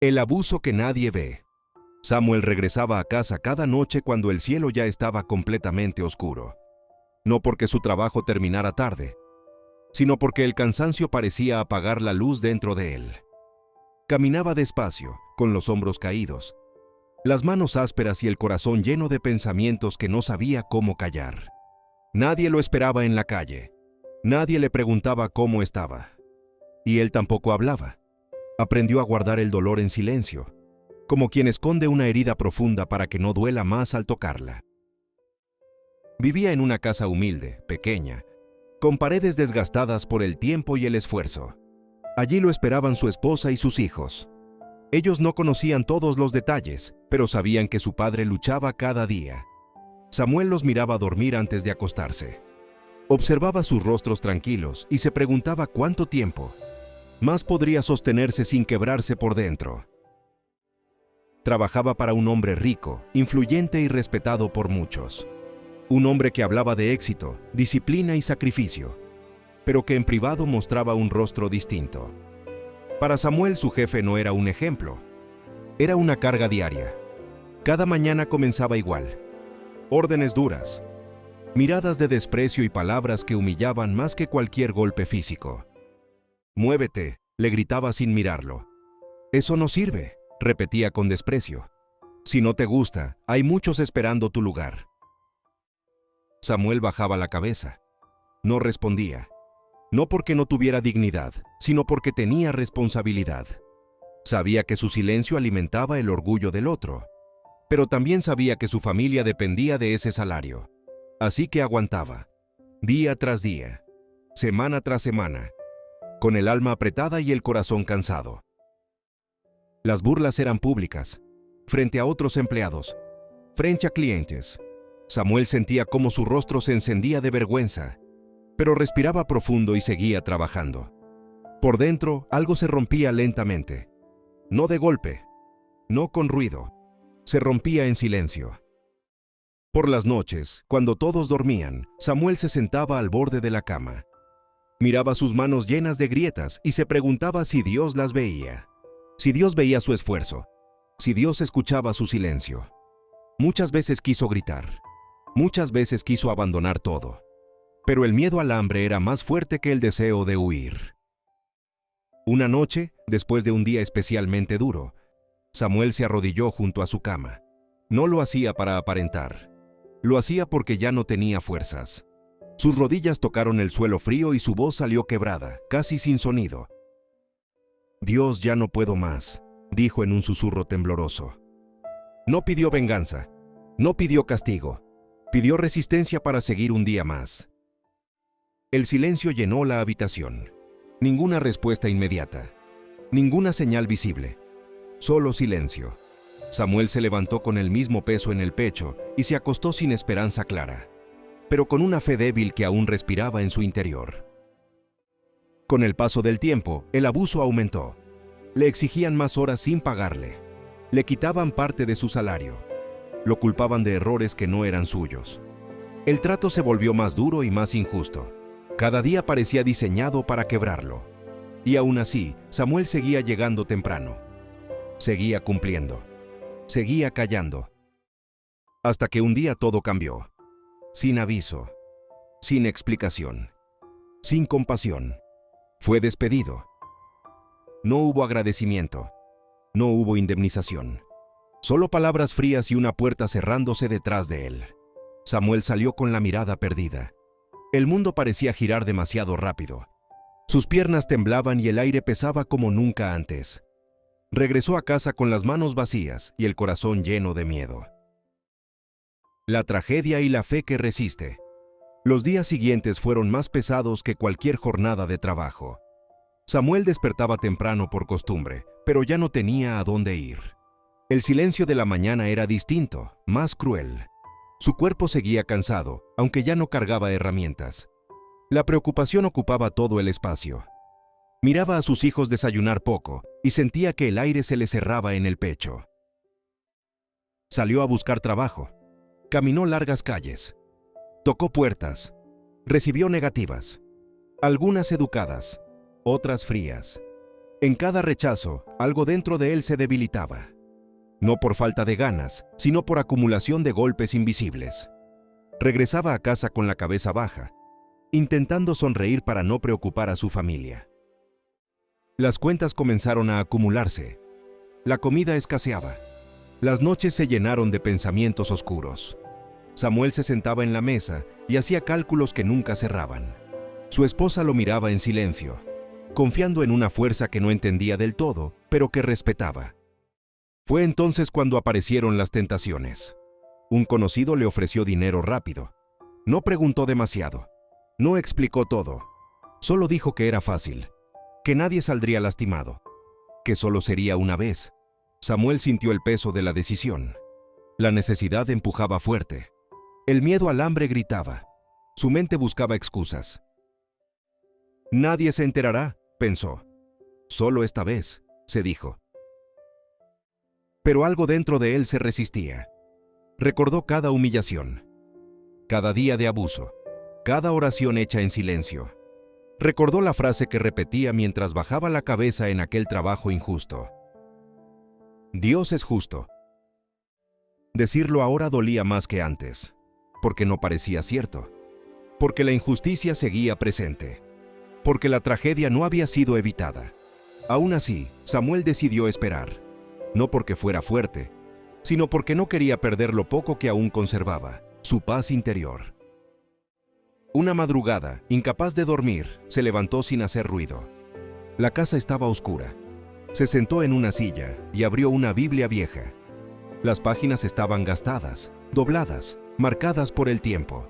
El abuso que nadie ve. Samuel regresaba a casa cada noche cuando el cielo ya estaba completamente oscuro. No porque su trabajo terminara tarde, sino porque el cansancio parecía apagar la luz dentro de él. Caminaba despacio, con los hombros caídos, las manos ásperas y el corazón lleno de pensamientos que no sabía cómo callar. Nadie lo esperaba en la calle. Nadie le preguntaba cómo estaba. Y él tampoco hablaba. Aprendió a guardar el dolor en silencio, como quien esconde una herida profunda para que no duela más al tocarla. Vivía en una casa humilde, pequeña, con paredes desgastadas por el tiempo y el esfuerzo. Allí lo esperaban su esposa y sus hijos. Ellos no conocían todos los detalles, pero sabían que su padre luchaba cada día. Samuel los miraba dormir antes de acostarse. Observaba sus rostros tranquilos y se preguntaba cuánto tiempo más podría sostenerse sin quebrarse por dentro. Trabajaba para un hombre rico, influyente y respetado por muchos. Un hombre que hablaba de éxito, disciplina y sacrificio, pero que en privado mostraba un rostro distinto. Para Samuel su jefe no era un ejemplo, era una carga diaria. Cada mañana comenzaba igual. Órdenes duras, miradas de desprecio y palabras que humillaban más que cualquier golpe físico. «Muévete», le gritaba sin mirarlo. «Eso no sirve», repetía con desprecio. «Si no te gusta, hay muchos esperando tu lugar». Samuel bajaba la cabeza. No respondía. No porque no tuviera dignidad, sino porque tenía responsabilidad. Sabía que su silencio alimentaba el orgullo del otro, pero también sabía que su familia dependía de ese salario. Así que aguantaba, día tras día, semana tras semana, con el alma apretada y el corazón cansado. Las burlas eran públicas, frente a otros empleados, frente a clientes. Samuel sentía cómo su rostro se encendía de vergüenza, pero respiraba profundo y seguía trabajando. Por dentro, algo se rompía lentamente. No de golpe, no con ruido, se rompía en silencio. Por las noches, cuando todos dormían, Samuel se sentaba al borde de la cama. Miraba sus manos llenas de grietas y se preguntaba si Dios las veía. Si Dios veía su esfuerzo, si Dios escuchaba su silencio. Muchas veces quiso gritar, muchas veces quiso abandonar todo, pero el miedo al hambre era más fuerte que el deseo de huir. Una noche, después de un día especialmente duro, Samuel se arrodilló junto a su cama. No lo hacía para aparentar, lo hacía porque ya no tenía fuerzas. Sus rodillas tocaron el suelo frío y su voz salió quebrada, casi sin sonido. «Dios, ya no puedo más», dijo en un susurro tembloroso. No pidió venganza, no pidió castigo, pidió resistencia para seguir un día más. El silencio llenó la habitación. Ninguna respuesta inmediata, ninguna señal visible, solo silencio. Samuel se levantó con el mismo peso en el pecho y se acostó sin esperanza clara, pero con una fe débil que aún respiraba en su interior. Con el paso del tiempo, el abuso aumentó. Le exigían más horas sin pagarle. Le quitaban parte de su salario. Lo culpaban de errores que no eran suyos. El trato se volvió más duro y más injusto. Cada día parecía diseñado para quebrarlo. Y aún así, Samuel seguía llegando temprano. Seguía cumpliendo. Seguía callando. Hasta que un día todo cambió. Sin aviso. Sin explicación. Sin compasión. Fue despedido. No hubo agradecimiento. No hubo indemnización. Solo palabras frías y una puerta cerrándose detrás de él. Samuel salió con la mirada perdida. El mundo parecía girar demasiado rápido. Sus piernas temblaban y el aire pesaba como nunca antes. Regresó a casa con las manos vacías y el corazón lleno de miedo. La tragedia y la fe que resiste. Los días siguientes fueron más pesados que cualquier jornada de trabajo. Samuel despertaba temprano por costumbre, pero ya no tenía a dónde ir. El silencio de la mañana era distinto, más cruel. Su cuerpo seguía cansado, aunque ya no cargaba herramientas. La preocupación ocupaba todo el espacio. Miraba a sus hijos desayunar poco y sentía que el aire se le cerraba en el pecho. Salió a buscar trabajo. Caminó largas calles. Tocó puertas. Recibió negativas. Algunas educadas, otras frías. En cada rechazo, algo dentro de él se debilitaba. No por falta de ganas, sino por acumulación de golpes invisibles. Regresaba a casa con la cabeza baja, intentando sonreír para no preocupar a su familia. Las cuentas comenzaron a acumularse. La comida escaseaba. Las noches se llenaron de pensamientos oscuros. Samuel se sentaba en la mesa y hacía cálculos que nunca cerraban. Su esposa lo miraba en silencio, confiando en una fuerza que no entendía del todo, pero que respetaba. Fue entonces cuando aparecieron las tentaciones. Un conocido le ofreció dinero rápido. No preguntó demasiado. No explicó todo. Solo dijo que era fácil, que nadie saldría lastimado, que solo sería una vez. Samuel sintió el peso de la decisión. La necesidad empujaba fuerte. El miedo al hambre gritaba. Su mente buscaba excusas. Nadie se enterará, pensó. Solo esta vez, se dijo. Pero algo dentro de él se resistía. Recordó cada humillación, cada día de abuso, cada oración hecha en silencio. Recordó la frase que repetía mientras bajaba la cabeza en aquel trabajo injusto. Dios es justo. Decirlo ahora dolía más que antes, porque no parecía cierto, porque la injusticia seguía presente, porque la tragedia no había sido evitada. Aún así, Samuel decidió esperar, no porque fuera fuerte, sino porque no quería perder lo poco que aún conservaba, su paz interior. Una madrugada, incapaz de dormir, se levantó sin hacer ruido. La casa estaba oscura. Se sentó en una silla y abrió una Biblia vieja. Las páginas estaban gastadas, dobladas, marcadas por el tiempo.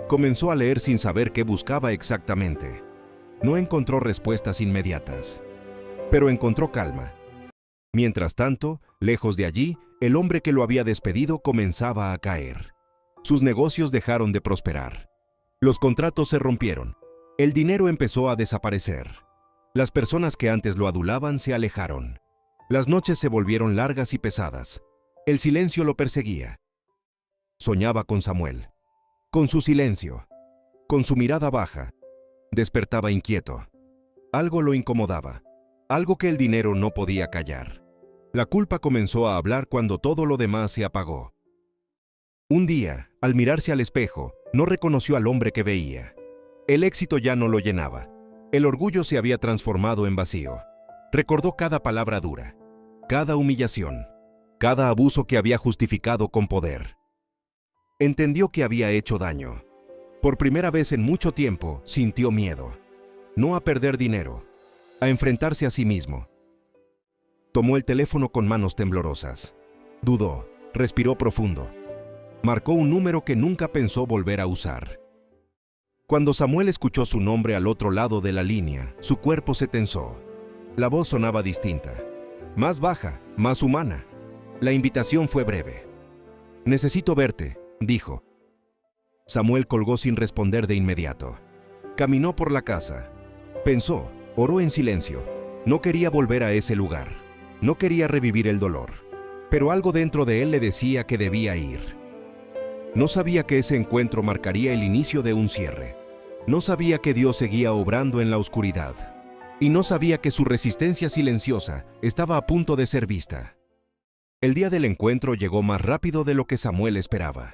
Comenzó a leer sin saber qué buscaba exactamente. No encontró respuestas inmediatas, pero encontró calma. Mientras tanto, lejos de allí, el hombre que lo había despedido comenzaba a caer. Sus negocios dejaron de prosperar. Los contratos se rompieron. El dinero empezó a desaparecer. Las personas que antes lo adulaban se alejaron. Las noches se volvieron largas y pesadas. El silencio lo perseguía. Soñaba con Samuel, con su silencio, con su mirada baja. Despertaba inquieto. Algo lo incomodaba, algo que el dinero no podía callar. La culpa comenzó a hablar cuando todo lo demás se apagó. Un día, al mirarse al espejo, no reconoció al hombre que veía. El éxito ya no lo llenaba. El orgullo se había transformado en vacío. Recordó cada palabra dura, cada humillación, cada abuso que había justificado con poder. Entendió que había hecho daño. Por primera vez en mucho tiempo, sintió miedo. No a perder dinero, a enfrentarse a sí mismo. Tomó el teléfono con manos temblorosas. Dudó, respiró profundo. Marcó un número que nunca pensó volver a usar. Cuando Samuel escuchó su nombre al otro lado de la línea, su cuerpo se tensó. La voz sonaba distinta, más baja, más humana. La invitación fue breve. «Necesito verte», dijo. Samuel colgó sin responder de inmediato. Caminó por la casa. Pensó, oró en silencio. No quería volver a ese lugar. No quería revivir el dolor. Pero algo dentro de él le decía que debía ir. No sabía que ese encuentro marcaría el inicio de un cierre. No sabía que Dios seguía obrando en la oscuridad. Y no sabía que su resistencia silenciosa estaba a punto de ser vista. El día del encuentro llegó más rápido de lo que Samuel esperaba.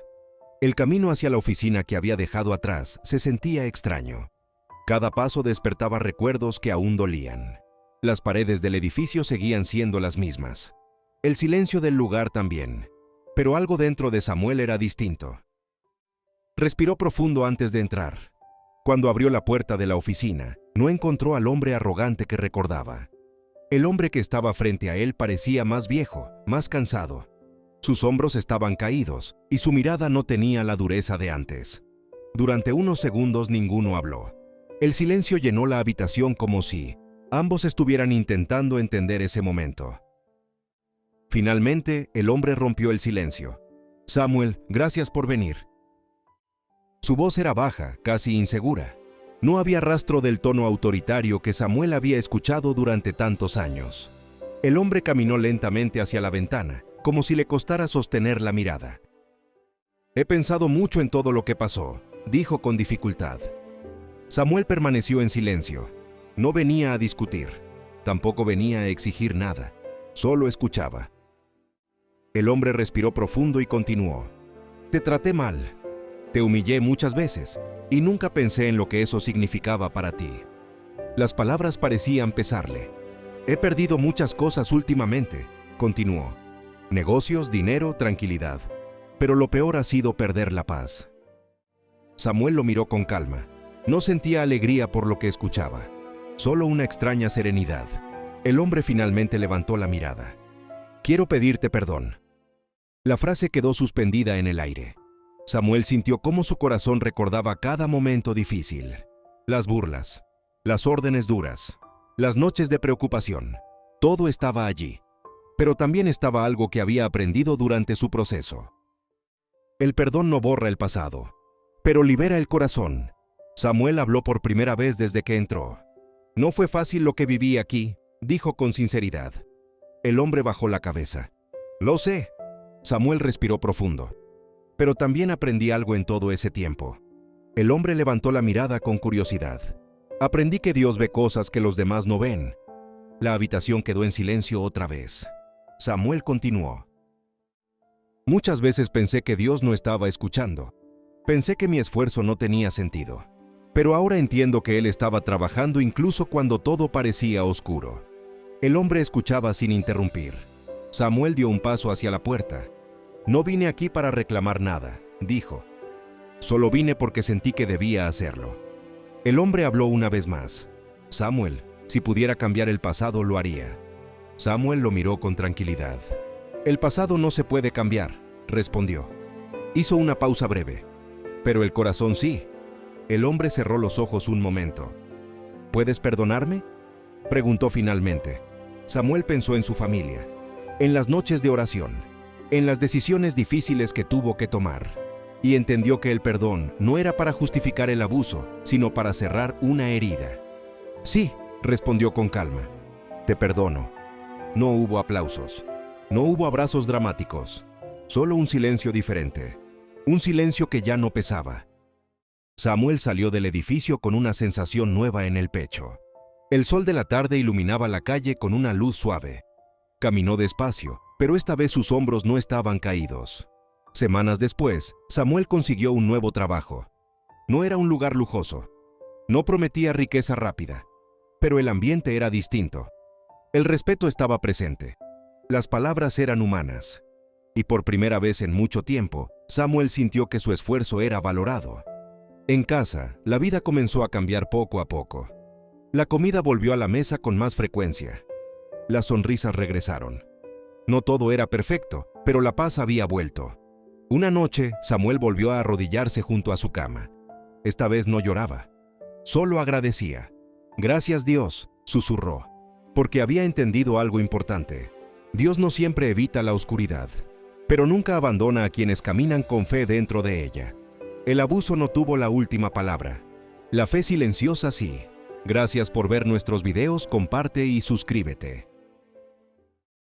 El camino hacia la oficina que había dejado atrás se sentía extraño. Cada paso despertaba recuerdos que aún dolían. Las paredes del edificio seguían siendo las mismas. El silencio del lugar también. Pero algo dentro de Samuel era distinto. Respiró profundo antes de entrar. Cuando abrió la puerta de la oficina, no encontró al hombre arrogante que recordaba. El hombre que estaba frente a él parecía más viejo, más cansado. Sus hombros estaban caídos y su mirada no tenía la dureza de antes. Durante unos segundos ninguno habló. El silencio llenó la habitación como si ambos estuvieran intentando entender ese momento. Finalmente, el hombre rompió el silencio. «Samuel, gracias por venir». Su voz era baja, casi insegura. No había rastro del tono autoritario que Samuel había escuchado durante tantos años. El hombre caminó lentamente hacia la ventana, como si le costara sostener la mirada. «He pensado mucho en todo lo que pasó», dijo con dificultad. Samuel permaneció en silencio. No venía a discutir. Tampoco venía a exigir nada, solo escuchaba. El hombre respiró profundo y continuó. Te traté mal, te humillé muchas veces y nunca pensé en lo que eso significaba para ti. Las palabras parecían pesarle. He perdido muchas cosas últimamente, continuó. Negocios, dinero, tranquilidad. Pero lo peor ha sido perder la paz. Samuel lo miró con calma. No sentía alegría por lo que escuchaba, solo una extraña serenidad. El hombre finalmente levantó la mirada. Quiero pedirte perdón. La frase quedó suspendida en el aire. Samuel sintió cómo su corazón recordaba cada momento difícil. Las burlas, las órdenes duras, las noches de preocupación. Todo estaba allí. Pero también estaba algo que había aprendido durante su proceso. El perdón no borra el pasado, pero libera el corazón. Samuel habló por primera vez desde que entró. No fue fácil lo que viví aquí, dijo con sinceridad. El hombre bajó la cabeza. Lo sé. Samuel respiró profundo. Pero también aprendí algo en todo ese tiempo. El hombre levantó la mirada con curiosidad. Aprendí que Dios ve cosas que los demás no ven. La habitación quedó en silencio otra vez. Samuel continuó. Muchas veces pensé que Dios no estaba escuchando. Pensé que mi esfuerzo no tenía sentido. Pero ahora entiendo que Él estaba trabajando incluso cuando todo parecía oscuro. El hombre escuchaba sin interrumpir. Samuel dio un paso hacia la puerta. No vine aquí para reclamar nada, dijo. Solo vine porque sentí que debía hacerlo. El hombre habló una vez más. Samuel, si pudiera cambiar el pasado, lo haría. Samuel lo miró con tranquilidad. El pasado no se puede cambiar, respondió. Hizo una pausa breve. Pero el corazón sí. El hombre cerró los ojos un momento. ¿Puedes perdonarme?, preguntó finalmente. Samuel pensó en su familia, en las noches de oración, en las decisiones difíciles que tuvo que tomar, y entendió que el perdón no era para justificar el abuso, sino para cerrar una herida. Sí, respondió con calma. Te perdono. No hubo aplausos, no hubo abrazos dramáticos, solo un silencio diferente, un silencio que ya no pesaba. Samuel salió del edificio con una sensación nueva en el pecho. El sol de la tarde iluminaba la calle con una luz suave. Caminó despacio, pero esta vez sus hombros no estaban caídos. Semanas después, Samuel consiguió un nuevo trabajo. No era un lugar lujoso. No prometía riqueza rápida, pero el ambiente era distinto. El respeto estaba presente. Las palabras eran humanas. Y por primera vez en mucho tiempo, Samuel sintió que su esfuerzo era valorado. En casa, la vida comenzó a cambiar poco a poco. La comida volvió a la mesa con más frecuencia. Las sonrisas regresaron. No todo era perfecto, pero la paz había vuelto. Una noche, Samuel volvió a arrodillarse junto a su cama. Esta vez no lloraba, solo agradecía. Gracias Dios, susurró, porque había entendido algo importante. Dios no siempre evita la oscuridad, pero nunca abandona a quienes caminan con fe dentro de ella. El abuso no tuvo la última palabra. La fe silenciosa sí. Gracias por ver nuestros videos, comparte y suscríbete.